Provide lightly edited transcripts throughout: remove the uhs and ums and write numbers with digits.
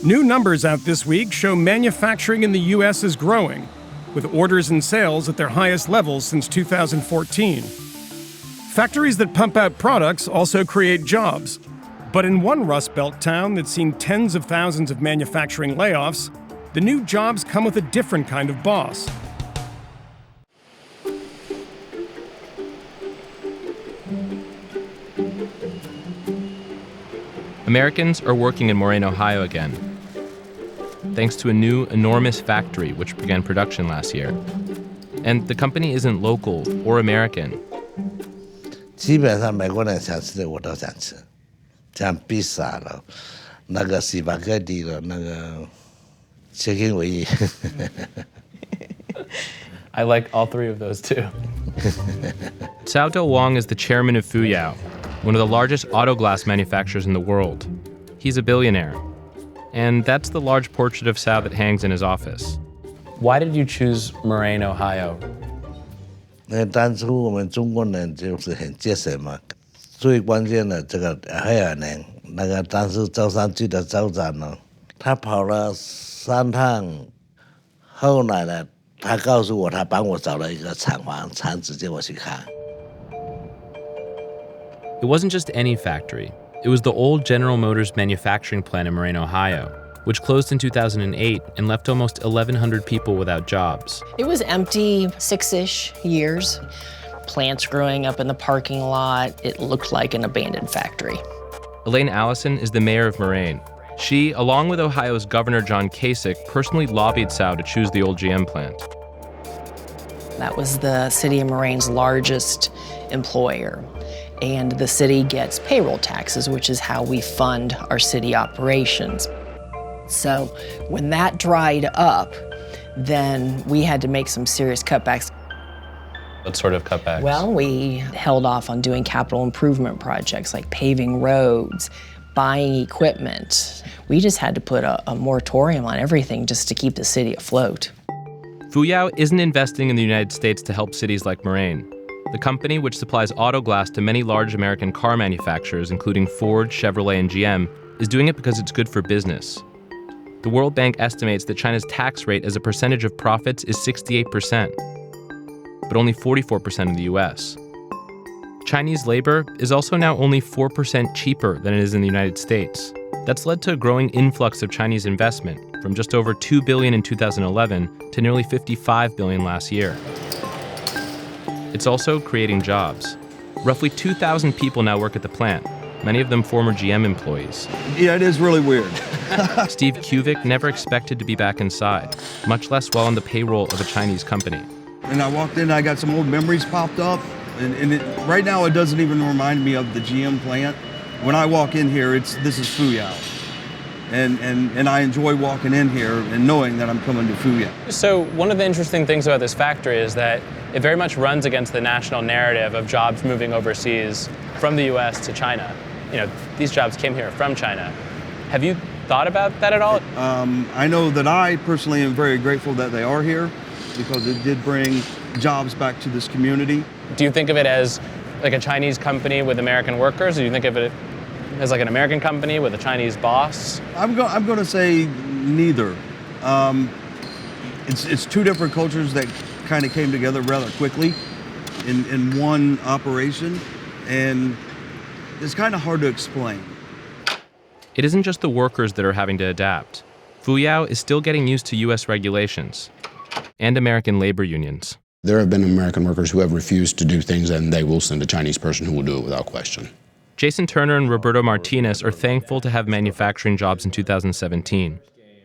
New numbers out this week show manufacturing in the U.S. is growing, with orders and sales at their highest levels since 2014. Factories that pump out products also create jobs. But in one Rust Belt town that's seen tens of thousands of manufacturing layoffs, the new jobs come with a different kind of boss. Americans are working in Moraine, Ohio again, thanks to a new, enormous factory which began production last year. And the company isn't local or American. 基本上美国人想吃的我都想吃，像披萨了，那个西巴格蒂了，那个 chicken wing. I like all three of those too. Cao Dewang is the chairman of Fuyao, one of the largest auto glass manufacturers in the world. He's a billionaire. And that's the large portrait of Cao that hangs in his office. Why did you choose Moraine, Ohio? 那当初我们中国人就是很节省嘛，最关键的这个黑尔人，那个当时招商局的州长呢，他跑了3趟，后来呢，他告诉我他帮我找了一个厂址借我去看。It wasn't just any factory. It was the old General Motors manufacturing plant in Moraine, Ohio, which closed in 2008 and left almost 1,100 people without jobs. It was empty 6-ish years. Plants growing up in the parking lot. It looked like an abandoned factory. Elaine Allison is the mayor of Moraine. She, along with Ohio's Governor John Kasich, personally lobbied Cao to choose the old GM plant. That was the city of Moraine's largest employer. And the city gets payroll taxes, which is how we fund our city operations. So when that dried up, then we had to make some serious cutbacks. What sort of cutbacks? Well, we held off on doing capital improvement projects like paving roads, buying equipment. We just had to put a moratorium on everything just to keep the city afloat. Fuyao isn't investing in the United States to help cities like Moraine. The company, which supplies auto glass to many large American car manufacturers, including Ford, Chevrolet, and GM, is doing it because it's good for business. The World Bank estimates that China's tax rate as a percentage of profits is 68%, but only 44% in the US. Chinese labor is also now only 4% cheaper than it is in the United States. That's led to a growing influx of Chinese investment, from just over $2 billion in 2011 to nearly $55 billion last year. It's also creating jobs. Roughly 2,000 people now work at the plant, many of them former GM employees. Yeah, it is really weird. Steve Kuvic never expected to be back inside, much less while on the payroll of a Chinese company. And I walked in, I got some old memories popped up, and right now it doesn't even remind me of the GM plant. When I walk in here, this is Fuyao. And I enjoy walking in here and knowing that I'm coming to Fuyao. So one of the interesting things about this factory is that it very much runs against the national narrative of jobs moving overseas from the US to China. You know, these jobs came here from China. Have you thought about that at all? I know that I personally am very grateful that they are here because it did bring jobs back to this community. Do you think of it as like a Chinese company with American workers, or do you think of it as like an American company with a Chinese boss? I'm going to say neither. It's two different cultures that kind of came together rather quickly in one operation, and it's kind of hard to explain. It isn't just the workers that are having to adapt. Fuyao is still getting used to US regulations and American labor unions. There have been American workers who have refused to do things, and they will send a Chinese person who will do it without question. Jason Turner and Roberto Martinez are thankful to have manufacturing jobs in 2017.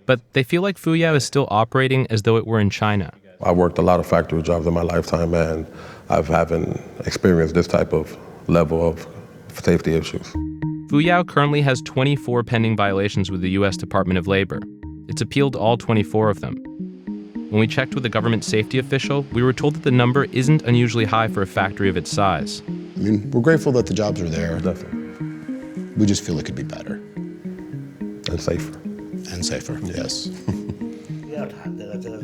But they feel like Fuyao is still operating as though it were in China. I worked a lot of factory jobs in my lifetime, and I haven't experienced this type of level of safety issues. Fuyao currently has 24 pending violations with the U.S. Department of Labor. It's appealed all 24 of them. When we checked with a government safety official, we were told that the number isn't unusually high for a factory of its size. I mean, we're grateful that the jobs are there. Definitely. We just feel it could be better. And safer. And safer, yes.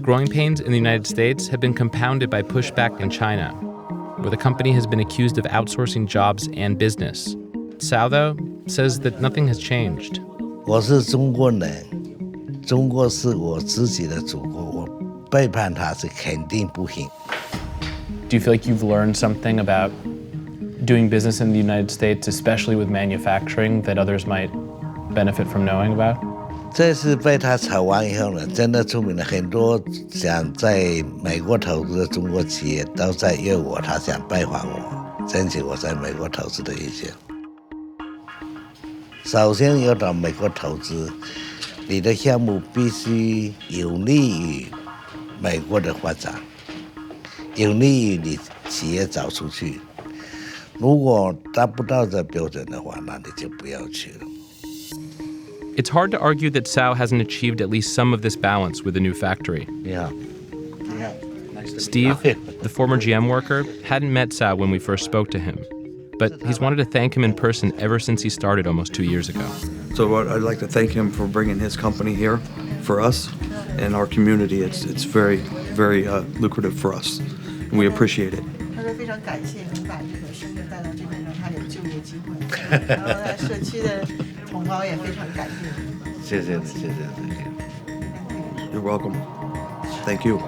Growing pains in the United States have been compounded by pushback in China, where the company has been accused of outsourcing jobs and business. Cao, though, says that nothing has changed. 我是中国人，中国是我自己的祖国，我背叛它是肯定不行。Do you feel like you've learned something about doing business in the United States, especially with manufacturing, that others might benefit from knowing about? 这次被他炒完以后呢，真的出名了，很多想在美国投资的中国企业都在约我，他想拜访我，争取我在美国投资的意见。首先要到美国投资，你的项目必须有利于美国的发展，有利于你企业走出去。如果达不到这标准的话，那你就不要去了。It's hard to argue that Cao hasn't achieved at least some of this balance with the new factory. Yeah. Steve, the former GM worker, hadn't met Cao when we first spoke to him, but he's wanted to thank him in person ever since he started almost 2 years ago. So I'd like to thank him for bringing his company here for us and our community. It's very, very lucrative for us, and we appreciate it. 他说非常感谢您把这个生意带到这边，让他有就业机会。然后呢，社区的同胞也非常感谢您。谢谢你，谢谢你。 You're welcome. Thank you.